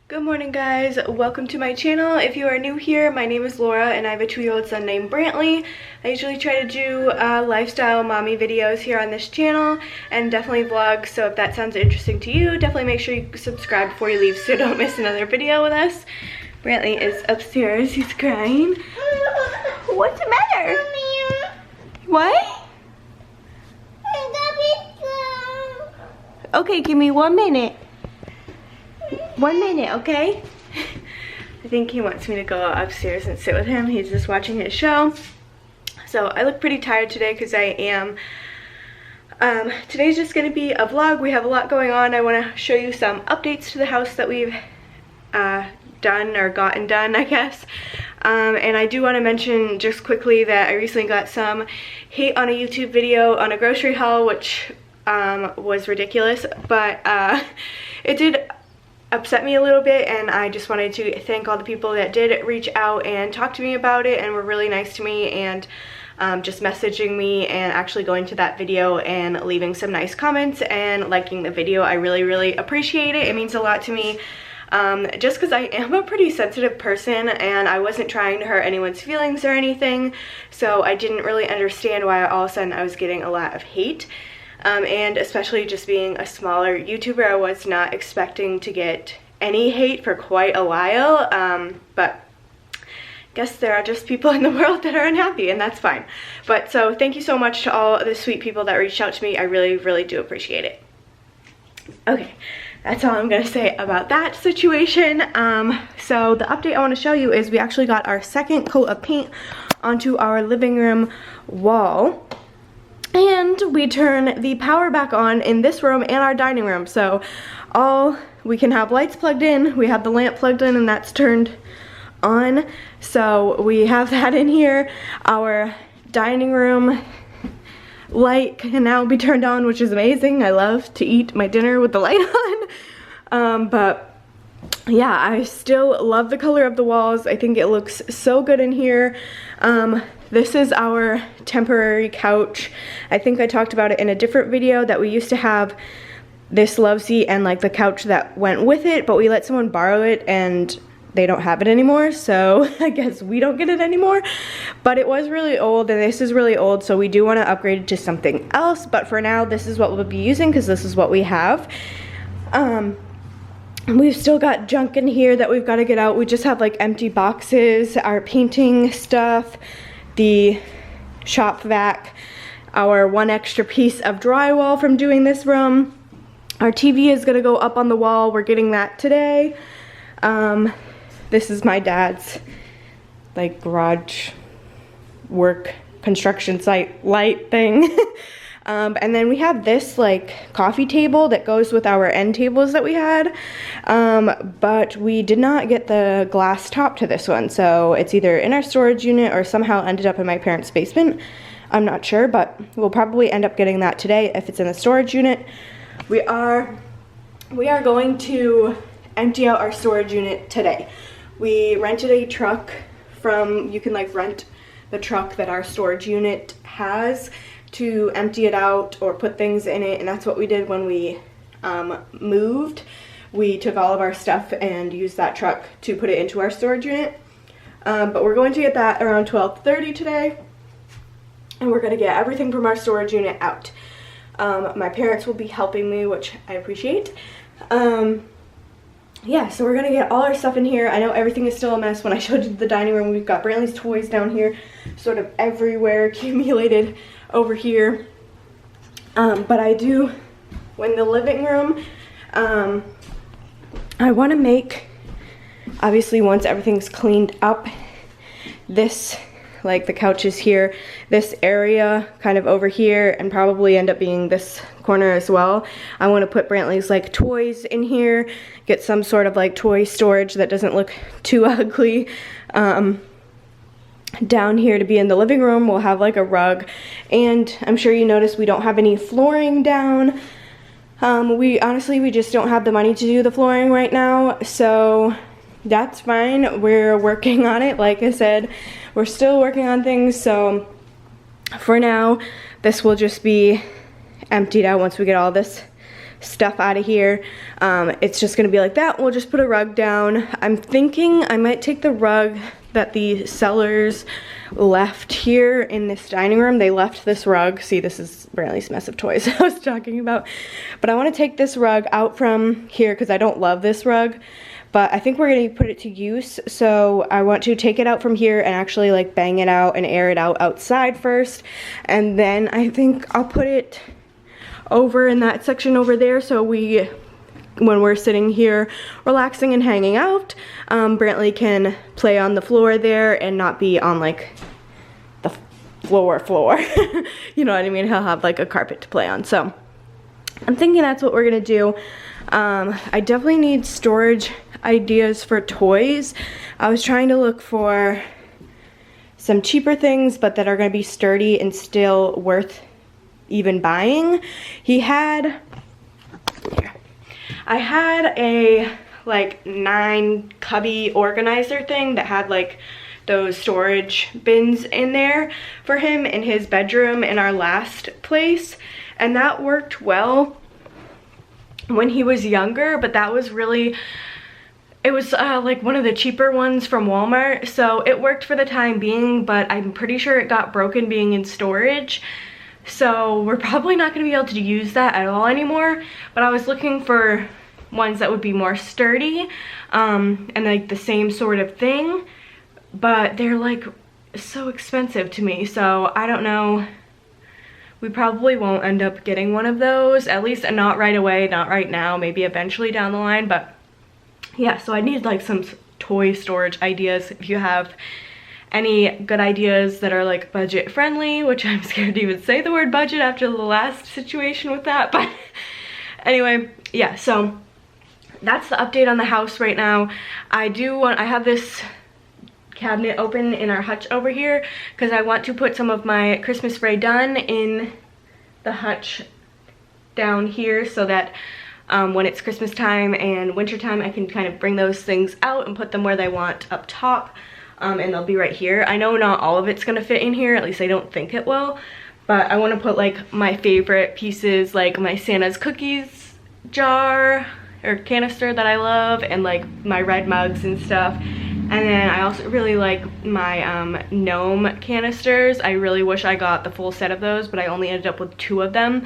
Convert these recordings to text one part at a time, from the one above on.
Good morning, guys. Welcome to my channel. If you are new here, my name is Laura and I have a 2-year-old son named Brantley. I usually try to do lifestyle mommy videos here on this channel and definitely vlogs, so if that sounds interesting to you, definitely make sure you subscribe before you leave so don't miss another video with us. Brantley is upstairs. He's crying. What's the matter? What? Okay, give me 1 minute. 1 minute, okay? I think he wants me to go upstairs and sit with him. He's just watching his show. So I look pretty tired today because I am. Today's just going to be a vlog. We have a lot going on. I want to show you some updates to the house that we've done or gotten done, I guess. And I do want to mention just quickly that I recently got some hate on a YouTube video on a grocery haul, which was ridiculous, but it did upset me a little bit, and I just wanted to thank all the people that did reach out and talk to me about it and were really nice to me and just messaging me and actually going to that video and leaving some nice comments and liking the video. I really appreciate it. It means a lot to me, just because I am a pretty sensitive person and I wasn't trying to hurt anyone's feelings or anything, so I didn't really understand why all of a sudden I was getting a lot of hate. And especially just being a smaller YouTuber, I was not expecting to get any hate for quite a while, but I guess there are just people in the world that are unhappy, and that's fine. But so thank you so much to all the sweet people that reached out to me. I really do appreciate it. Okay, that's all I'm gonna say about that situation. So the update I want to show you is we actually got our second coat of paint onto our living room wall. And we turn the power back on in this room and our dining room. So we can have lights plugged in, we have the lamp plugged in and that's turned on. So we have that in here. Our dining room light can now be turned on, which is amazing. I love to eat my dinner with the light on. But yeah, I still love the color of the walls. I think it looks so good in here. This is our temporary couch. I think I talked about it in a different video that we used to have this love seat and like the couch that went with it, but we let someone borrow it and they don't have it anymore, so I guess we don't get it anymore. But it was really old and this is really old, so we do want to upgrade it to something else, but for now this is what we'll be using because this is what we have. We've still got junk in here that we've got to get out. We just have like empty boxes, our painting stuff, the shop vac, our one extra piece of drywall from doing this room. Our TV is gonna go up on the wall. We're getting that today. This is my dad's like garage work construction site light thing. And then we have this like coffee table that goes with our end tables that we had, but we did not get the glass top to this one, so it's either in our storage unit or somehow ended up in my parents' basement. I'm not sure, but we'll probably end up getting that today if it's in the storage unit. We are going to empty out our storage unit today. We rented a truck from, you can like rent the truck that our storage unit has to empty it out or put things in it, and that's what we did when we moved. We took all of our stuff and used that truck to put it into our storage unit. But we're going to get that around 12:30 today, and we're going to get everything from our storage unit out. My parents will be helping me, which I appreciate. Yeah, so we're going to get all our stuff in here. I know everything is still a mess. When I showed you the dining room, we've got Brantley's toys down here, sort of everywhere accumulated over here. But I do, when the living room, I want to make, obviously once everything's cleaned up, this, like the couches here, this area kind of over here, and probably end up being this corner as well. I want to put Brantley's like toys in here, get some sort of like toy storage that doesn't look too ugly. Down here to be in the living room, we'll have like a rug, and I'm sure you noticed we don't have any flooring down. We just don't have the money to do the flooring right now, so that's fine. We're working on it. Like I said, we're still working on things, so for now this will just be emptied out once we get all this stuff out of here. It's just gonna be like that. We'll just put a rug down. I'm thinking I might take the rug that the sellers left here in this dining room. They left this rug. See, this is Brantley's mess of toys I was talking about. But I want to take this rug out from here because I don't love this rug. But I think we're going to put it to use. So I want to take it out from here and actually like bang it out and air it out outside first. And then I think I'll put it over in that section over there, so when we're sitting here relaxing and hanging out, Brantley can play on the floor there and not be on like the floor. You know what I mean? He'll have like a carpet to play on. So I'm thinking that's what we're gonna do. I definitely need storage ideas for toys. I was trying to look for some cheaper things, but that are gonna be sturdy and still worth even buying. I had a like 9 cubby organizer thing that had like those storage bins in there for him in his bedroom in our last place, and that worked well when he was younger, but that was really, it was like one of the cheaper ones from Walmart, so it worked for the time being, but I'm pretty sure it got broken being in storage. So we're probably not going to be able to use that at all anymore, but I was looking for ones that would be more sturdy and like the same sort of thing, but they're like so expensive to me, so I don't know. We probably won't end up getting one of those, at least not right away, not right now, maybe eventually down the line. But yeah, so I need like some toy storage ideas. If you have any good ideas that are like budget friendly, which I'm scared to even say the word budget after the last situation with that, but anyway, yeah, so that's the update on the house right now. I have this cabinet open in our hutch over here because I want to put some of my Christmas Rae Dunn in the hutch down here, so that when it's Christmas time and winter time, I can kind of bring those things out and put them where they want up top. And they'll be right here. I know not all of it's gonna fit in here, at least I don't think it will, but I want to put like my favorite pieces, like my Santa's cookies jar or canister that I love, and like my red mugs and stuff. And then I also really like my gnome canisters. I really wish I got the full set of those, but I only ended up with 2 of them.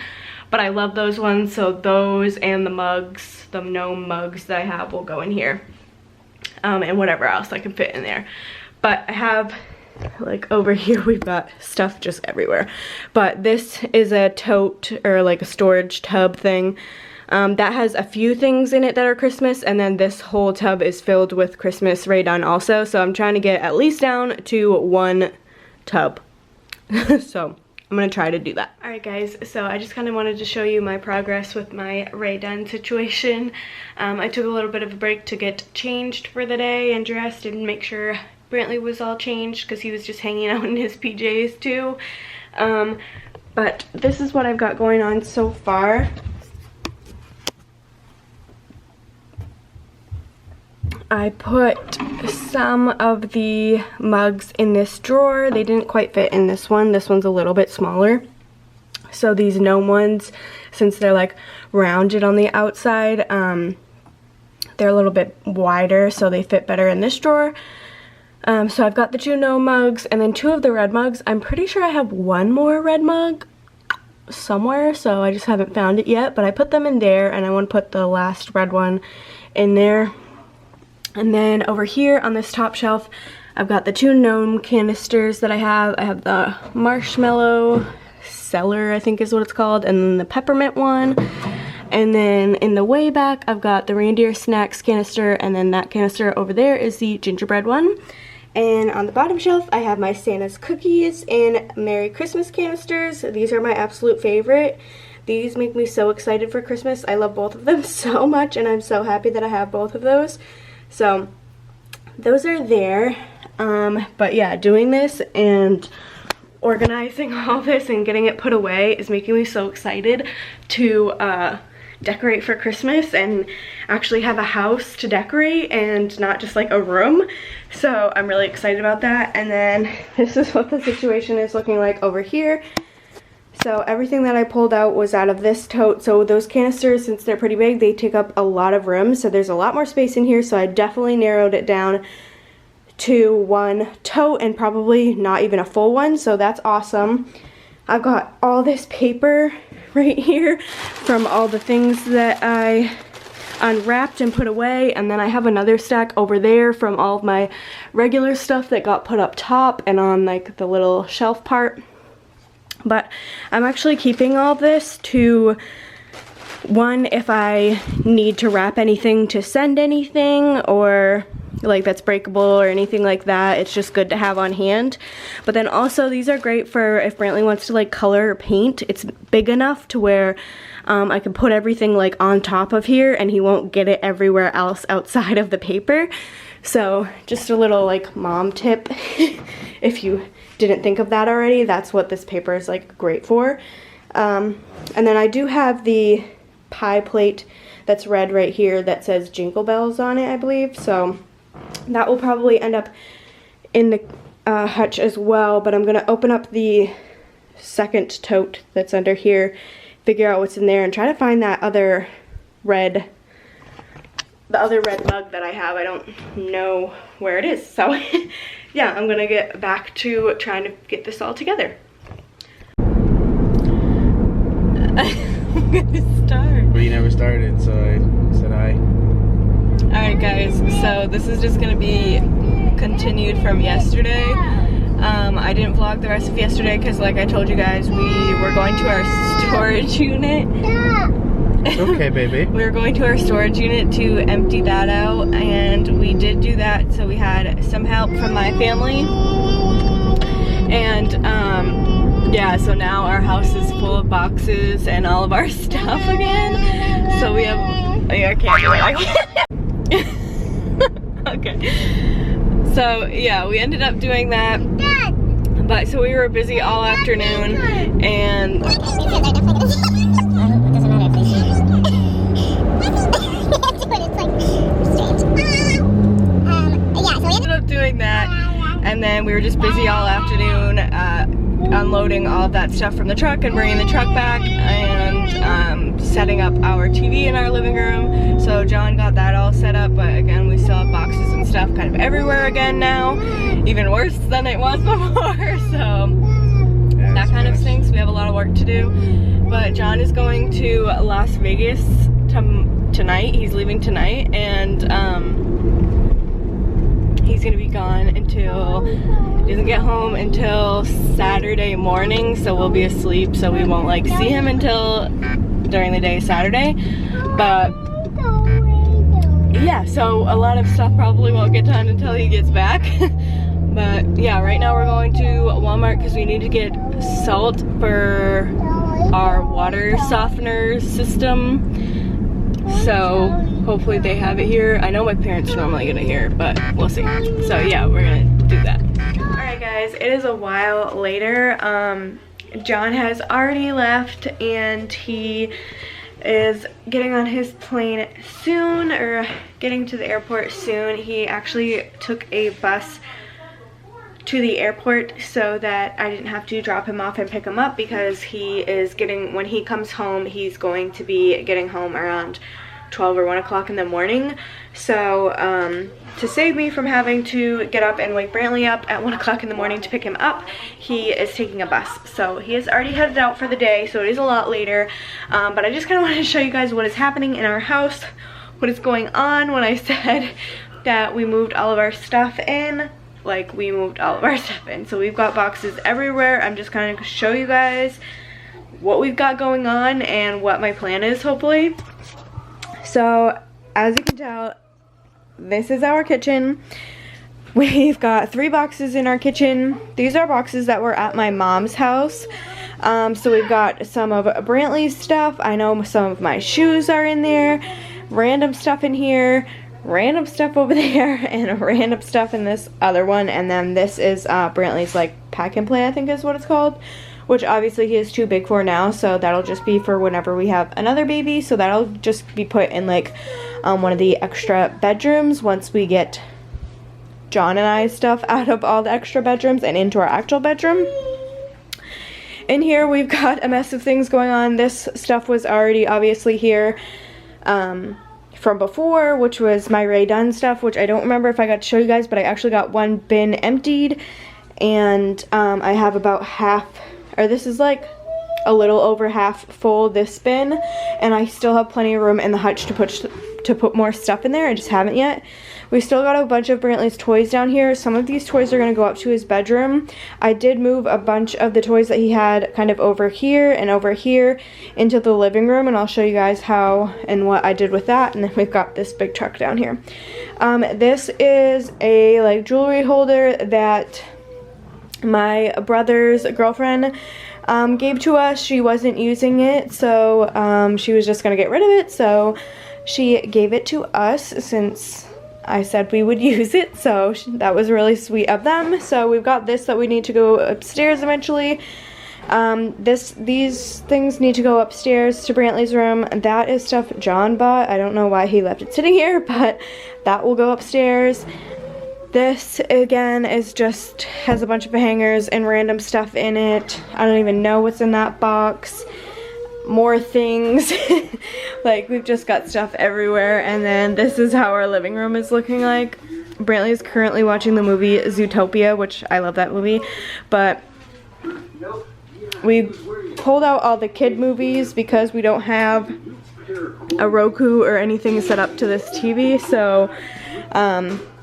But I love those ones, so those and the mugs, the gnome mugs that I have, will go in here. And whatever else I can fit in there. But I have, like over here, we've got stuff just everywhere. But this is a tote, or like a storage tub thing. That has a few things in it that are Christmas, and then this whole tub is filled with Christmas Rae Dunn also. So I'm trying to get at least down to 1 tub. So I'm gonna try to do that. Alright guys, so I just kind of wanted to show you my progress with my Rae Dunn situation. I took a little bit of a break to get changed for the day and dressed and make sure Brantley was all changed because he was just hanging out in his PJs too. But this is what I've got going on so far. I put some of the mugs in this drawer. They didn't quite fit in this one. This one's a little bit smaller. So these gnome ones, since they're like rounded on the outside, they're a little bit wider, so they fit better in this drawer. So I've got the 2 gnome mugs and then 2 of the red mugs. I'm pretty sure I have 1 more red mug somewhere, so I just haven't found it yet, but I put them in there, and I want to put the last red one in there. And then over here on this top shelf, I've got the 2 gnome canisters that I have. I have the marshmallow cellar, I think is what it's called, and then the peppermint one. And then in the way back, I've got the reindeer snacks canister, and then that canister over there is the gingerbread one. And on the bottom shelf, I have my Santa's cookies and Merry Christmas canisters. These are my absolute favorite. These make me so excited for Christmas. I love both of them so much, and I'm so happy that I have both of those. So those are there. But yeah, doing this and organizing all this and getting it put away is making me so excited to decorate for Christmas and actually have a house to decorate and not just like a room. So I'm really excited about that. And then this is what the situation is looking like over here. So everything that I pulled out was out of this tote. So those canisters, since they're pretty big, they take up a lot of room. So there's a lot more space in here. So I definitely narrowed it down to one tote and probably not even a full one. So that's awesome. I've got all this paper right here from all the things that I unwrapped and put away, and then I have another stack over there from all of my regular stuff that got put up top and on like the little shelf part. But I'm actually keeping all this to, one, if I need to wrap anything to send anything or like that's breakable or anything like that, it's just good to have on hand. But then also these are great for if Brantley wants to like color or paint. It's big enough to where I can put everything like on top of here and he won't get it everywhere else outside of the paper. So just a little like mom tip if you didn't think of that already, that's what this paper is like great for. And then I do have the pie plate that's red right here that says Jingle Bells on it, I believe. So that will probably end up in the hutch as well, but I'm gonna open up the second tote that's under here, figure out what's in there, and try to find that other red mug that I have. I don't know where it is, so yeah, I'm gonna get back to trying to get this all together. I'm gonna start. But you never started, so I said hi. Alright guys, so this is just gonna be continued from yesterday. I didn't vlog the rest of yesterday because like I told you guys, we were going to our storage unit. Okay, baby. We were going to our storage unit to empty that out, and we did do that, so we had some help from my family. And yeah, so now our house is full of boxes and all of our stuff again. So we have, I can't do it. Okay. So yeah, we ended up doing that. But so we were busy all afternoon, and yeah, so we ended up doing that, and then we were just busy all afternoon unloading all of that stuff from the truck and bringing the truck back, and setting up our TV in our living room. So John got that all set up, but again, we still have boxes and stuff kind of everywhere again now, even worse than it was before. So yeah, that kind of stinks. We have a lot of work to do, but John is going to Las Vegas tonight. He's leaving tonight, and he's gonna be gone until, he doesn't get home until Saturday morning, so we'll be asleep, so we won't like see him until during the day Saturday. But yeah, so a lot of stuff probably won't get done until he gets back. But yeah, right now we're going to Walmart because we need to get salt for our water softener system. So hopefully they have it here. I know my parents are normally gonna hear, but we'll see. So yeah, we're gonna do that. Alright guys, it is a while later. John has already left, and he is getting on his plane soon, or getting to the airport soon. He actually took a bus to the airport so that I didn't have to drop him off and pick him up, because he is getting, when he comes home, he's going to be getting home around 12 or 1 o'clock in the morning. So to save me from having to get up and wake Brantley up at 1 o'clock in the morning to pick him up, he is taking a bus. So he has already headed out for the day, so it is a lot later. But I just kind of wanted to show you guys what is happening in our house, what is going on. When I said that we moved all of our stuff in, like, we moved all of our stuff in. So we've got boxes everywhere. I'm just kind of show you guys what we've got going on and what my plan is, hopefully. So as you can tell, this is our kitchen. We've got 3 boxes in our kitchen. These are boxes that were at my mom's house. So we've got some of Brantley's stuff. I know some of my shoes are in there. Random stuff in here. Random stuff over there. And random stuff in this other one. And then this is Brantley's like pack and play, I think is what it's called. Which obviously he is too big for now, so that'll just be for whenever we have another baby. So that'll just be put in like one of the extra bedrooms once we get John and I's stuff out of all the extra bedrooms and into our actual bedroom. In here we've got a mess of things going on. This stuff was already obviously here from before, which was my Rae Dunn stuff, which I don't remember if I got to show you guys, but I actually got one bin emptied, and I have about half, or this is like a little over half full, this bin, and I still have plenty of room in the hutch to put more stuff in there. I just haven't yet. We still got a bunch of Brantley's toys down here. Some of these toys are going to go up to his bedroom. I did move a bunch of the toys that he had kind of over here and over here into the living room, and I'll show you guys how and what I did with that. And then we've got this big truck down here. This is a like jewelry holder that my brother's girlfriend gave to us. She wasn't using it, so she was just going to get rid of it, so she gave it to us since I said we would use it, so that was really sweet of them. So we've got this that we need to go upstairs eventually. These things need to go upstairs to Brantley's room. That is stuff John bought. I don't know why he left it sitting here, but that will go upstairs. This again is just has a bunch of hangers and random stuff in it. I don't even know what's in that box. More things. Like, we've just got stuff everywhere. And then this is how our living room is looking like. Brantley is currently watching the movie Zootopia, which I love that movie, but we pulled out all the kid movies because we don't have a Roku or anything set up to this TV, so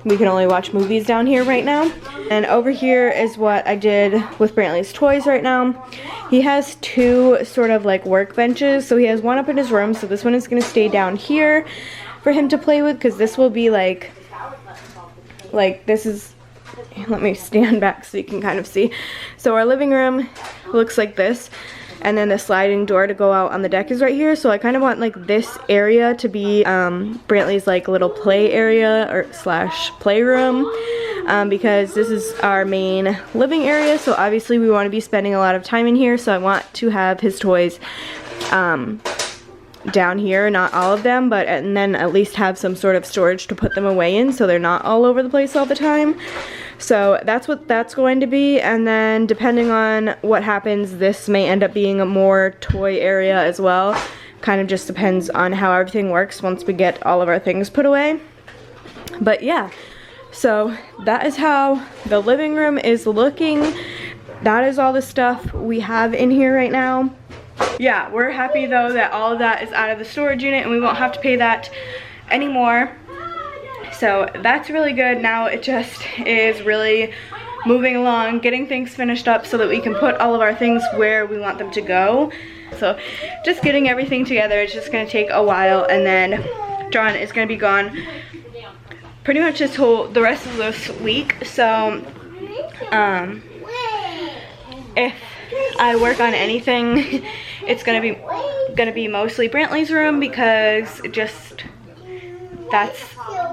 we can only watch movies down here right now. And over here is what I did with Brantley's toys right now. He has two sort of like workbenches. So he has one up in his room, so this one is going to stay down here for him to play with, because this will be like this is, let me stand back so you can kind of see. So our living room looks like this, and then the sliding door to go out on the deck is right here. So I kind of want like this area to be Brantley's like little play area or slash playroom, because this is our main living area. So obviously we want to be spending a lot of time in here. So I want to have his toys down here, not all of them, but and then at least have some sort of storage to put them away in, so they're not all over the place all the time. So that's what that's going to be, and then depending on what happens, this may end up being a more toy area as well. Kind of just depends on how everything works once we get all of our things put away. But yeah, so that is how the living room is looking. That is all the stuff we have in here right now. Yeah, we're happy though that all of that is out of the storage unit and we won't have to pay that anymore. So that's really good. Now it just is really moving along, getting things finished up so that we can put all of our things where we want them to go. So just getting everything together. It's just going to take a while, and then John is going to be gone pretty much the rest of this week. So if I work on anything, it's gonna be mostly Brantley's room, because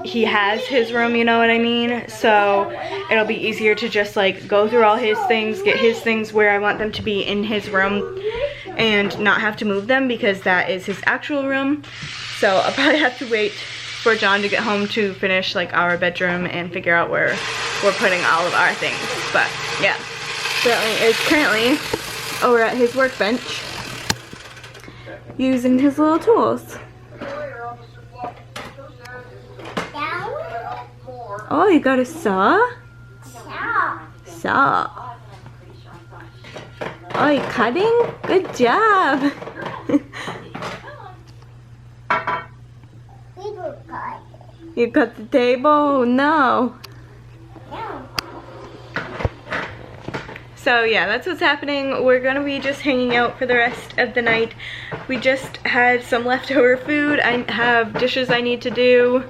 he has his room, you know what I mean? So it'll be easier to just like go through all his things, get his things where I want them to be in his room, and not have to move them, because that is his actual room. So I'll probably have to wait for John to get home to finish like our bedroom and figure out where we're putting all of our things. But yeah, Brantley is currently over at his workbench using his little tools. Oh, you got a saw? Saw. Oh, you cutting? Good job. You cut the table? Oh, no. So yeah, that's what's happening. We're gonna be just hanging out for the rest of the night. We just had some leftover food. I have dishes I need to do.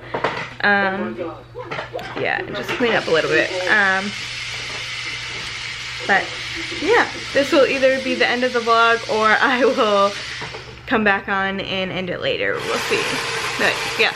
Yeah, just clean up a little bit. But yeah, this will either be the end of the vlog, or I will come back on and end it later. We'll see. But yeah.